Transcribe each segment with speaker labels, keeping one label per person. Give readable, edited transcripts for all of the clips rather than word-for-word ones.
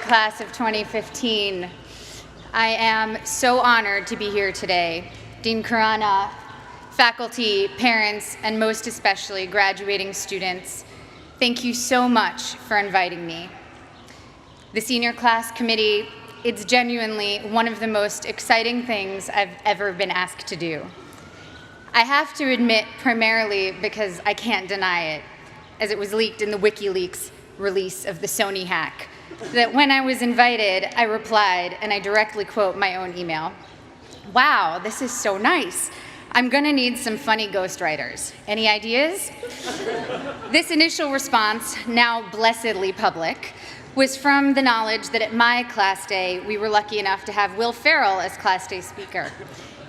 Speaker 1: class of 2015. I am so honored to be here today. Dean Khurana, faculty, parents, and most especially graduating students, thank you so much for inviting me. The Senior Class Committee, it's genuinely one of the most exciting things I've ever been asked to do. I have to admit, primarily because I can't deny it, as it was leaked in the WikiLeaks release of the Sony hack, that when I was invited, I replied, and I directly quote my own email, "Wow, this is so nice. I'm gonna need some funny ghostwriters. Any ideas?" This initial response, now blessedly public, was from the knowledge that at my class day, we were lucky enough to have Will Ferrell as class day speaker,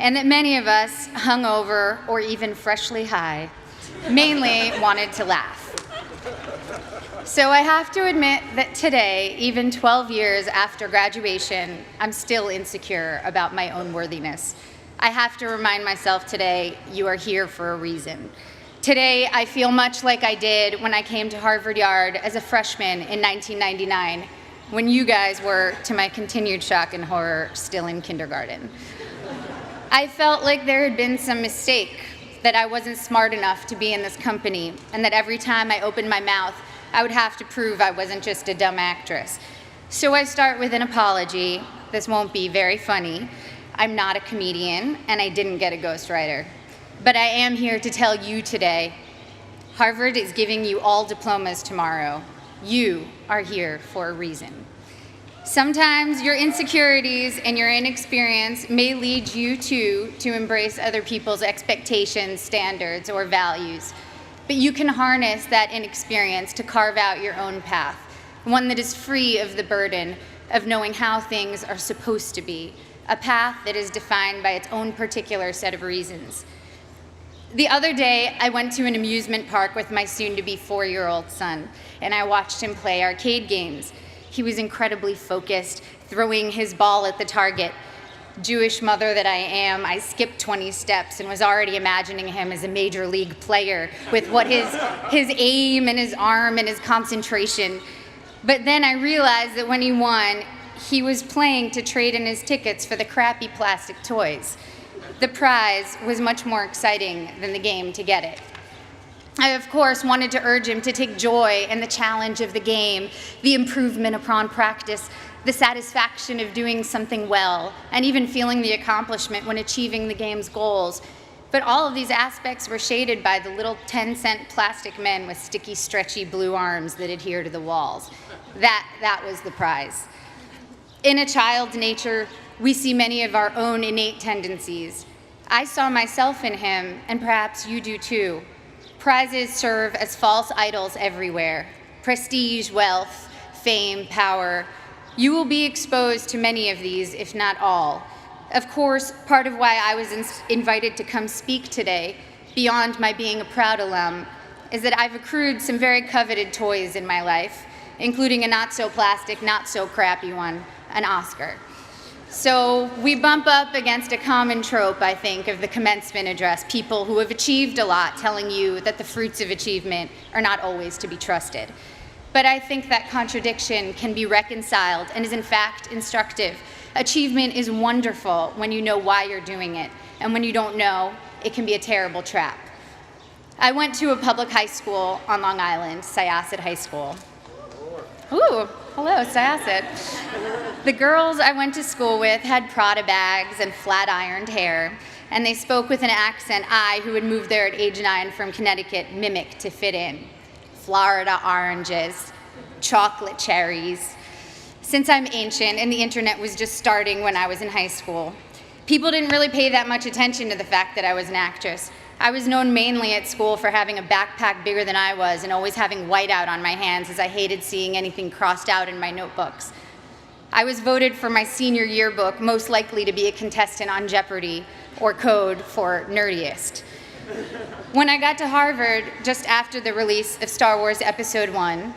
Speaker 1: and that many of us, hungover or even freshly high, mainly wanted to laugh. So I have to admit that today, even 12 years after graduation, I'm still insecure about my own worthiness. I have to remind myself today, you are here for a reason. Today, I feel much like I did when I came to Harvard Yard as a freshman in 1999, when you guys were, to my continued shock and horror, still in kindergarten. I felt like there had been some mistake, that I wasn't smart enough to be in this company, and that every time I opened my mouth, I would have to prove I wasn't just a dumb actress. So I start with an apology. This won't be very funny. I'm not a comedian, and I didn't get a ghostwriter. But I am here to tell you today, Harvard is giving you all diplomas tomorrow. You are here for a reason. Sometimes your insecurities and your inexperience may lead you to embrace other people's expectations, standards, or values. But you can harness that inexperience to carve out your own path, one that is free of the burden of knowing how things are supposed to be, a path that is defined by its own particular set of reasons. The other day, I went to an amusement park with my soon-to-be 4-year-old son, and I watched him play arcade games. He was incredibly focused, throwing his ball at the target. Jewish mother that I am, I skipped 20 steps and was already imagining him as a major league player with what his aim and his arm and his concentration. But then I realized that when he won, he was playing to trade in his tickets for the crappy plastic toys. The prize was much more exciting than the game to get it. I, of course, wanted to urge him to take joy in the challenge of the game, the improvement upon practice, the satisfaction of doing something well, and even feeling the accomplishment when achieving the game's goals. But all of these aspects were shaded by the little 10-cent plastic men with sticky, stretchy blue arms that adhere to the walls. That was the prize. In a child's nature, we see many of our own innate tendencies. I saw myself in him, and perhaps you do too. Prizes serve as false idols everywhere. Prestige, wealth, fame, power. You will be exposed to many of these, if not all. Of course, part of why I was invited to come speak today, beyond my being a proud alum, is that I've accrued some very coveted toys in my life, including a not-so-plastic, not-so-crappy one, an Oscar. So we bump up against a common trope, I think, of the commencement address, people who have achieved a lot telling you that the fruits of achievement are not always to be trusted. But I think that contradiction can be reconciled and is in fact instructive. Achievement is wonderful when you know why you're doing it, and when you don't know, it can be a terrible trap. I went to a public high school on Long Island, Syosset High School. Ooh, hello, Syosset. The girls I went to school with had Prada bags and flat-ironed hair, and they spoke with an accent I, who had moved there at age 9 from Connecticut, mimicked to fit in. Florida oranges, chocolate cherries. Since I'm ancient and the internet was just starting when I was in high school, people didn't really pay that much attention to the fact that I was an actress. I was known mainly at school for having a backpack bigger than I was and always having whiteout on my hands, as I hated seeing anything crossed out in my notebooks. I was voted for my senior yearbook most likely to be a contestant on Jeopardy, or code for nerdiest. When I got to Harvard, just after the release of Star Wars Episode 1,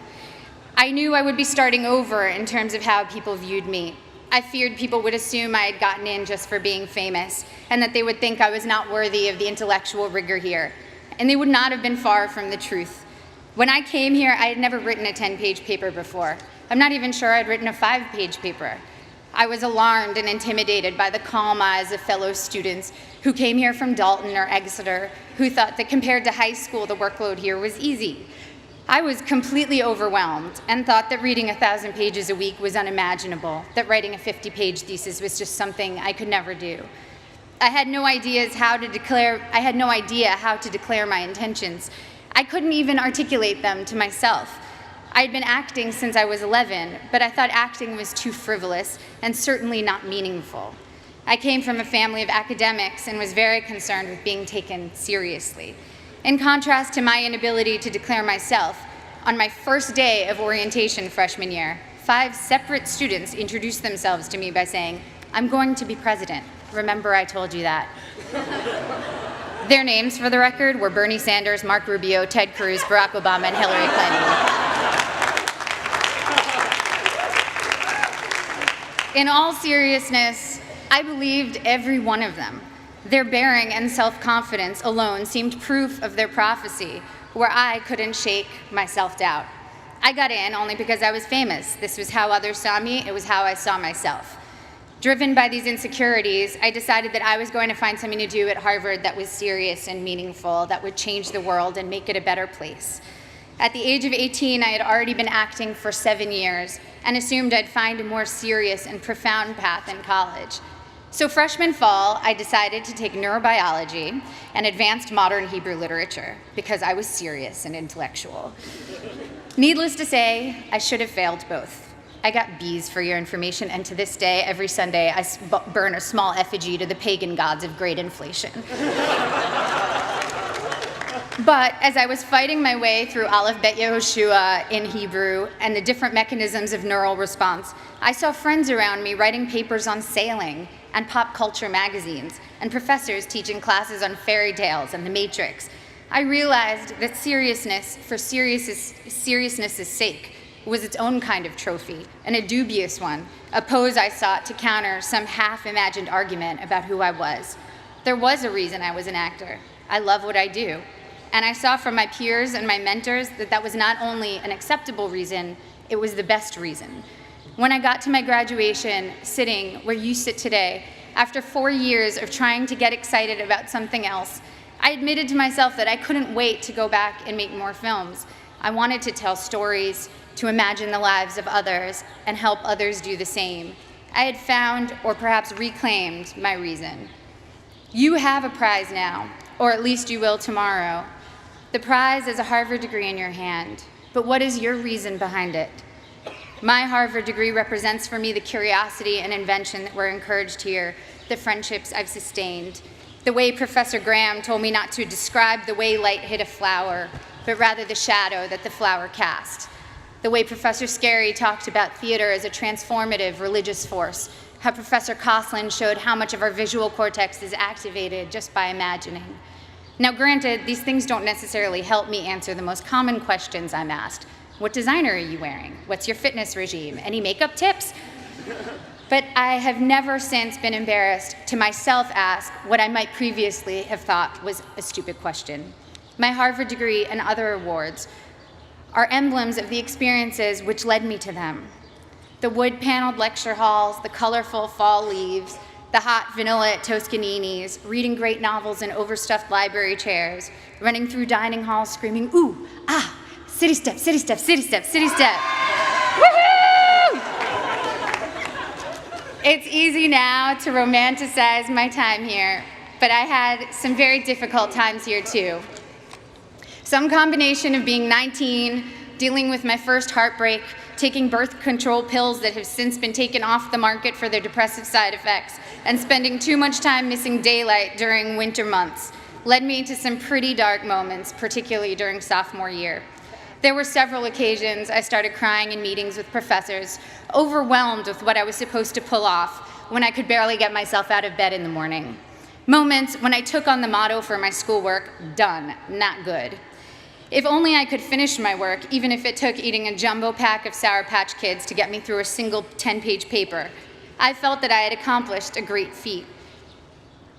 Speaker 1: I knew I would be starting over in terms of how people viewed me. I feared people would assume I had gotten in just for being famous, and that they would think I was not worthy of the intellectual rigor here. And they would not have been far from the truth. When I came here, I had never written a 10-page paper before. I'm not even sure I'd written a 5-page paper. I was alarmed and intimidated by the calm eyes of fellow students who came here from Dalton or Exeter, who thought that compared to high school, the workload here was easy. I was completely overwhelmed and thought that reading 1,000 pages a week was unimaginable, that writing a 50-page thesis was just something I could never do. I had no idea how to declare my intentions. I couldn't even articulate them to myself. I had been acting since I was 11, but I thought acting was too frivolous and certainly not meaningful. I came from a family of academics and was very concerned with being taken seriously. In contrast to my inability to declare myself, on my first day of orientation freshman year, 5 separate students introduced themselves to me by saying, "I'm going to be president. Remember I told you that." Their names, for the record, were Bernie Sanders, Mark Rubio, Ted Cruz, Barack Obama, and Hillary Clinton. In all seriousness, I believed every one of them. Their bearing and self-confidence alone seemed proof of their prophecy, where I couldn't shake my self-doubt. I got in only because I was famous. This was how others saw me. It was how I saw myself. Driven by these insecurities, I decided that I was going to find something to do at Harvard that was serious and meaningful, that would change the world and make it a better place. At the age of 18, I had already been acting for 7 years and assumed I'd find a more serious and profound path in college. So freshman fall, I decided to take neurobiology and advanced modern Hebrew literature because I was serious and intellectual. Needless to say, I should have failed both. I got B's for your information, and to this day, every Sunday, I burn a small effigy to the pagan gods of great inflation. But as I was fighting my way through Aleph Bet Yehoshua in Hebrew and the different mechanisms of neural response, I saw friends around me writing papers on sailing and pop culture magazines, and professors teaching classes on fairy tales and the Matrix. I realized that seriousness for seriousness' sake was its own kind of trophy, and a dubious one, a pose I sought to counter some half-imagined argument about who I was. There was a reason I was an actor. I love what I do. And I saw from my peers and my mentors that that was not only an acceptable reason, it was the best reason. When I got to my graduation, sitting where you sit today, after 4 years of trying to get excited about something else, I admitted to myself that I couldn't wait to go back and make more films. I wanted to tell stories, to imagine the lives of others, and help others do the same. I had found, or perhaps reclaimed, my reason. You have a prize now, or at least you will tomorrow. The prize is a Harvard degree in your hand, but what is your reason behind it? My Harvard degree represents for me the curiosity and invention that were encouraged here, the friendships I've sustained, the way Professor Graham told me not to describe the way light hit a flower, but rather the shadow that the flower cast, the way Professor Scarry talked about theater as a transformative religious force, how Professor Coslin showed how much of our visual cortex is activated just by imagining. Now granted, these things don't necessarily help me answer the most common questions I'm asked. What designer are you wearing? What's your fitness regime? Any makeup tips? But I have never since been embarrassed to myself ask what I might previously have thought was a stupid question. My Harvard degree and other awards are emblems of the experiences which led me to them. The wood-paneled lecture halls, the colorful fall leaves, the hot vanilla at Toscanini's, reading great novels in overstuffed library chairs, running through dining halls screaming, ooh, ah, city step, city step, city step, city step. Woohoo! It's easy now to romanticize my time here, but I had some very difficult times here too. Some combination of being 19, dealing with my first heartbreak, taking birth control pills that have since been taken off the market for their depressive side effects, and spending too much time missing daylight during winter months led me to some pretty dark moments, particularly during sophomore year. There were several occasions I started crying in meetings with professors, overwhelmed with what I was supposed to pull off when I could barely get myself out of bed in the morning. Moments when I took on the motto for my schoolwork, done, not good. If only I could finish my work, even if it took eating a jumbo pack of Sour Patch Kids to get me through a single 10-page paper. I felt that I had accomplished a great feat.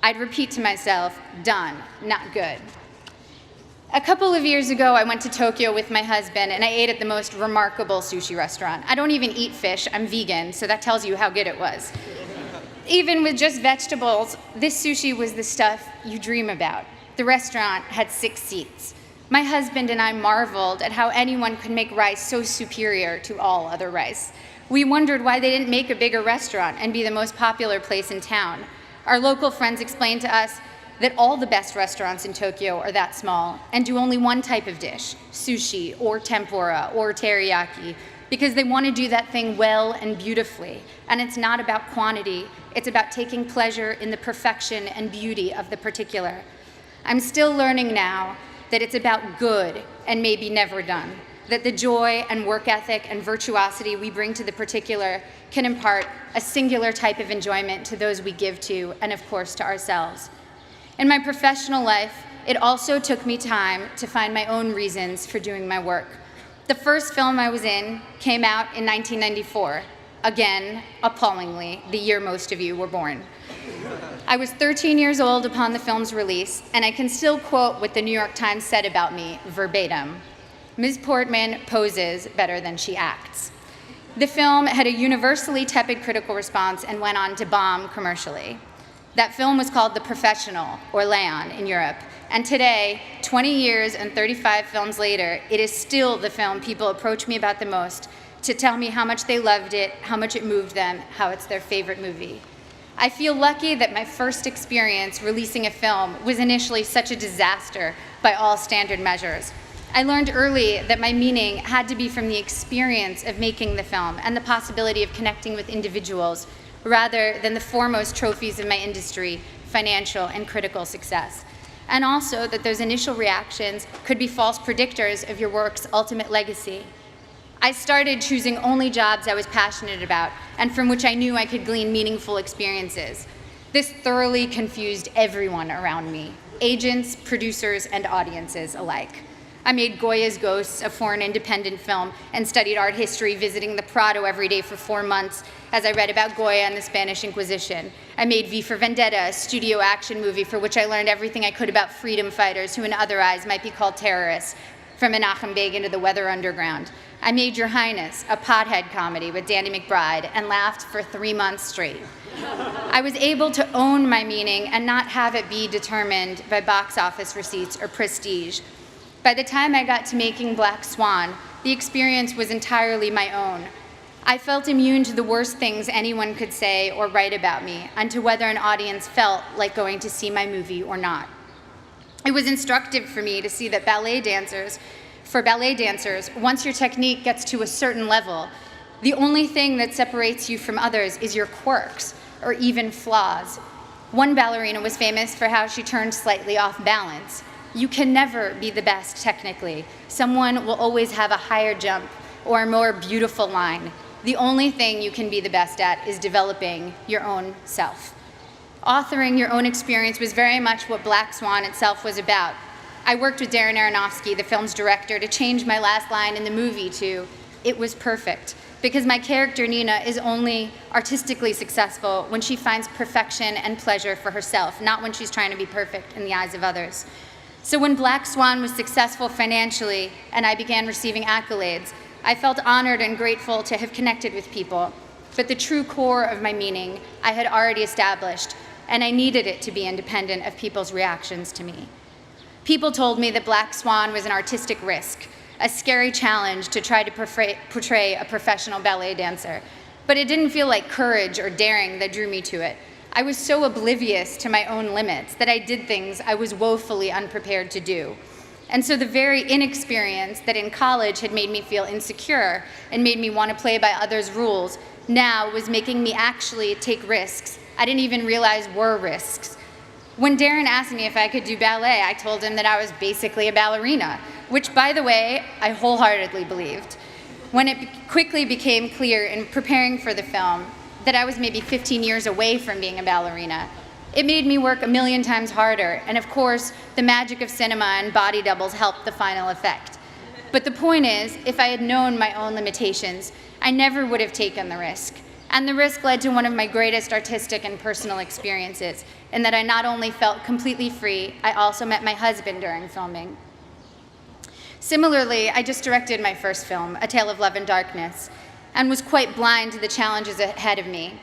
Speaker 1: I'd repeat to myself, done, not good. A couple of years ago, I went to Tokyo with my husband, and I ate at the most remarkable sushi restaurant. I don't even eat fish, I'm vegan, so that tells you how good it was. Even with just vegetables, this sushi was the stuff you dream about. The restaurant had 6 seats. My husband and I marveled at how anyone could make rice so superior to all other rice. We wondered why they didn't make a bigger restaurant and be the most popular place in town. Our local friends explained to us that all the best restaurants in Tokyo are that small and do only one type of dish, sushi or tempura or teriyaki, because they want to do that thing well and beautifully. And it's not about quantity, it's about taking pleasure in the perfection and beauty of the particular. I'm still learning now that it's about good and maybe never done, that the joy and work ethic and virtuosity we bring to the particular can impart a singular type of enjoyment to those we give to, and of course to ourselves. In my professional life, it also took me time to find my own reasons for doing my work. The first film I was in came out in 1994. Again, appallingly, the year most of you were born. I was 13 years old upon the film's release, and I can still quote what the New York Times said about me verbatim. Ms. Portman poses better than she acts. The film had a universally tepid critical response and went on to bomb commercially. That film was called The Professional, or Leon in Europe, and today, 20 years and 35 films later, it is still the film people approach me about the most to tell me how much they loved it, how much it moved them, how it's their favorite movie. I feel lucky that my first experience releasing a film was initially such a disaster by all standard measures. I learned early that my meaning had to be from the experience of making the film and the possibility of connecting with individuals rather than the foremost trophies of my industry, financial and critical success. And also that those initial reactions could be false predictors of your work's ultimate legacy. I started choosing only jobs I was passionate about and from which I knew I could glean meaningful experiences. This thoroughly confused everyone around me, agents, producers, and audiences alike. I made Goya's Ghosts, a foreign independent film, and studied art history, visiting the Prado every day for 4 months as I read about Goya and the Spanish Inquisition. I made V for Vendetta, a studio action movie for which I learned everything I could about freedom fighters who in other eyes might be called terrorists, from Menachem Begin to the Weather Underground. I made Your Highness, a pothead comedy with Danny McBride, and laughed for 3 months straight. I was able to own my meaning and not have it be determined by box office receipts or prestige. By the time I got to making Black Swan, the experience was entirely my own. I felt immune to the worst things anyone could say or write about me, and to whether an audience felt like going to see my movie or not. It was instructive for me to see that for ballet dancers, once your technique gets to a certain level, the only thing that separates you from others is your quirks, or even flaws. One ballerina was famous for how she turned slightly off balance. You can never be the best technically. Someone will always have a higher jump or a more beautiful line. The only thing you can be the best at is developing your own self. Authoring your own experience was very much what Black Swan itself was about. I worked with Darren Aronofsky, the film's director, to change my last line in the movie to, "It was perfect," because my character Nina is only artistically successful when she finds perfection and pleasure for herself, not when she's trying to be perfect in the eyes of others. So when Black Swan was successful financially and I began receiving accolades, I felt honored and grateful to have connected with people. But the true core of my meaning I had already established, and I needed it to be independent of people's reactions to me. People told me that Black Swan was an artistic risk, a scary challenge to try to portray a professional ballet dancer. But it didn't feel like courage or daring that drew me to it. I was so oblivious to my own limits that I did things I was woefully unprepared to do. And so the very inexperience that in college had made me feel insecure and made me want to play by others' rules now was making me actually take risks I didn't even realize were risks. When Darren asked me if I could do ballet, I told him that I was basically a ballerina, which, by the way, I wholeheartedly believed. When it quickly became clear in preparing for the film that I was maybe 15 years away from being a ballerina, it made me work a million times harder, and of course, the magic of cinema and body doubles helped the final effect. But the point is, if I had known my own limitations, I never would have taken the risk. And the risk led to one of my greatest artistic and personal experiences, in that I not only felt completely free, I also met my husband during filming. Similarly, I just directed my first film, A Tale of Love and Darkness, and was quite blind to the challenges ahead of me.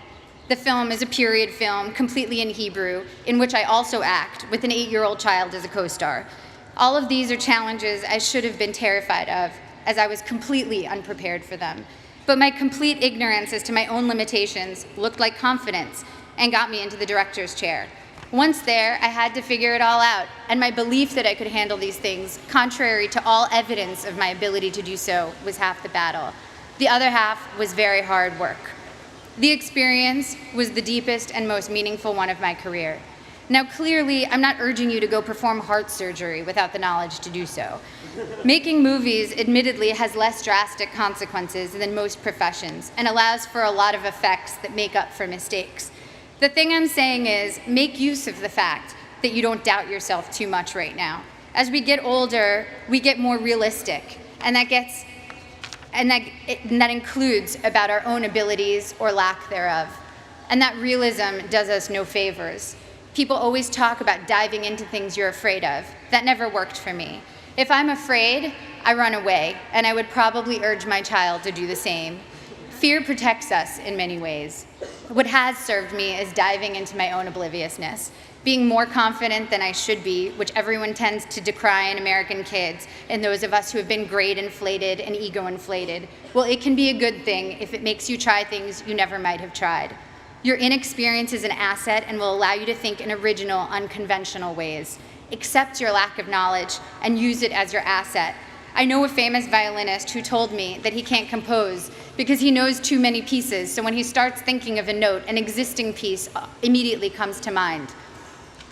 Speaker 1: The film is a period film, completely in Hebrew, in which I also act, with an 8-year-old child as a co-star. All of these are challenges I should have been terrified of, as I was completely unprepared for them. But my complete ignorance as to my own limitations looked like confidence and got me into the director's chair. Once there, I had to figure it all out, and my belief that I could handle these things, contrary to all evidence of my ability to do so, was half the battle. The other half was very hard work. The experience was the deepest and most meaningful one of my career. Now, clearly, I'm not urging you to go perform heart surgery without the knowledge to do so. Making movies, admittedly, has less drastic consequences than most professions and allows for a lot of effects that make up for mistakes. The thing I'm saying is, make use of the fact that you don't doubt yourself too much right now. As we get older, we get more realistic, and that includes about our own abilities or lack thereof. And that realism does us no favors. People always talk about diving into things you're afraid of. That never worked for me. If I'm afraid, I run away, and I would probably urge my child to do the same. Fear protects us in many ways. What has served me is diving into my own obliviousness, being more confident than I should be, which everyone tends to decry in American kids, and those of us who have been grade inflated and ego inflated. Well, it can be a good thing if it makes you try things you never might have tried. Your inexperience is an asset and will allow you to think in original, unconventional ways. Accept your lack of knowledge and use it as your asset. I know a famous violinist who told me that he can't compose because he knows too many pieces, so when he starts thinking of a note, an existing piece immediately comes to mind.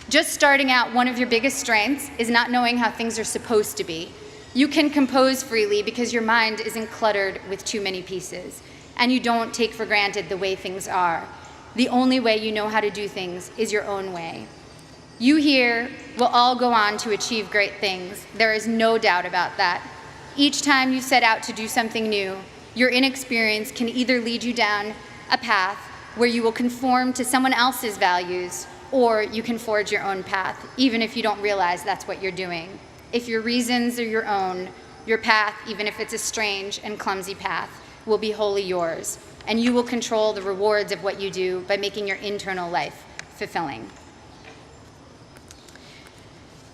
Speaker 1: Just starting out, one of your biggest strengths is not knowing how things are supposed to be. You can compose freely because your mind isn't cluttered with too many pieces, and you don't take for granted the way things are. The only way you know how to do things is your own way. You here will all go on to achieve great things. There is no doubt about that. Each time you set out to do something new, your inexperience can either lead you down a path where you will conform to someone else's values, or you can forge your own path, even if you don't realize that's what you're doing. If your reasons are your own, your path, even if it's a strange and clumsy path, will be wholly yours, and you will control the rewards of what you do by making your internal life fulfilling.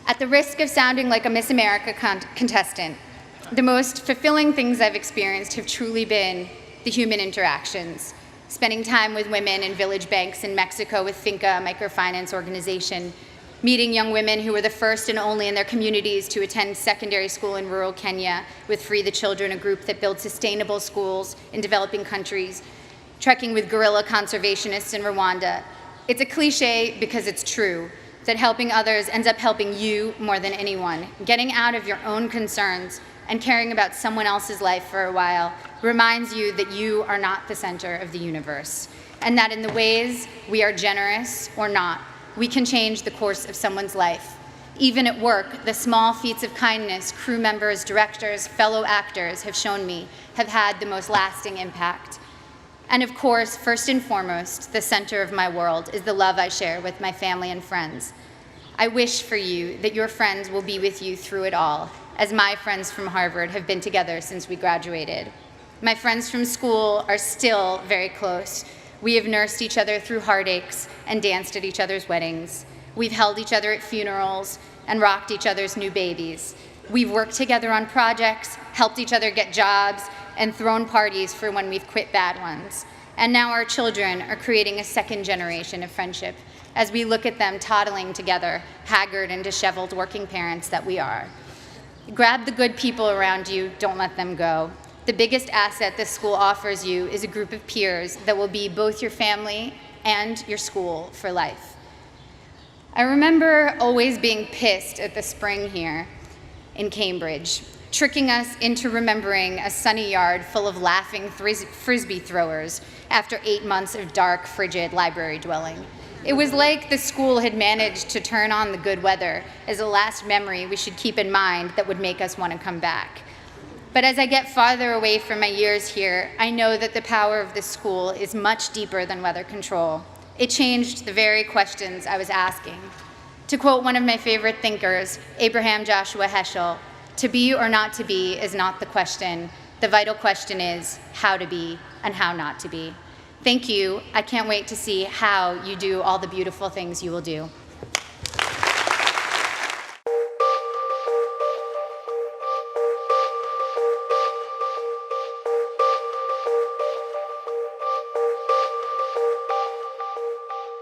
Speaker 1: At the risk of sounding like a Miss America contestant, the most fulfilling things I've experienced have truly been the human interactions. Spending time with women in village banks in Mexico with Finca, a microfinance organization, meeting young women who were the first and only in their communities to attend secondary school in rural Kenya with Free the Children, a group that builds sustainable schools in developing countries, trekking with guerrilla conservationists in Rwanda. It's a cliche because it's true, that helping others ends up helping you more than anyone. Getting out of your own concerns and caring about someone else's life for a while reminds you that you are not the center of the universe, and that in the ways we are generous or not, we can change the course of someone's life. Even at work, the small feats of kindness crew members, directors, fellow actors have shown me have had the most lasting impact. And of course, first and foremost, the center of my world is the love I share with my family and friends. I wish for you that your friends will be with you through it all, as my friends from Harvard have been together since we graduated. My friends from school are still very close. We have nursed each other through heartaches and danced at each other's weddings. We've held each other at funerals and rocked each other's new babies. We've worked together on projects, helped each other get jobs, and thrown parties for when we've quit bad ones. And now our children are creating a second generation of friendship as we look at them toddling together, haggard and disheveled working parents that we are. Grab the good people around you, don't let them go. The biggest asset this school offers you is a group of peers that will be both your family and your school for life. I remember always being pissed at the spring here in Cambridge, tricking us into remembering a sunny yard full of laughing frisbee throwers after 8 months of dark, frigid library dwelling. It was like the school had managed to turn on the good weather as a last memory we should keep in mind that would make us want to come back. But as I get farther away from my years here, I know that the power of this school is much deeper than weather control. It changed the very questions I was asking. To quote one of my favorite thinkers, Abraham Joshua Heschel, To be or not to be is not the question. The vital question is how to be and how not to be. Thank you. I can't wait to see how you do all the beautiful things you will do.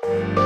Speaker 2: Thank you.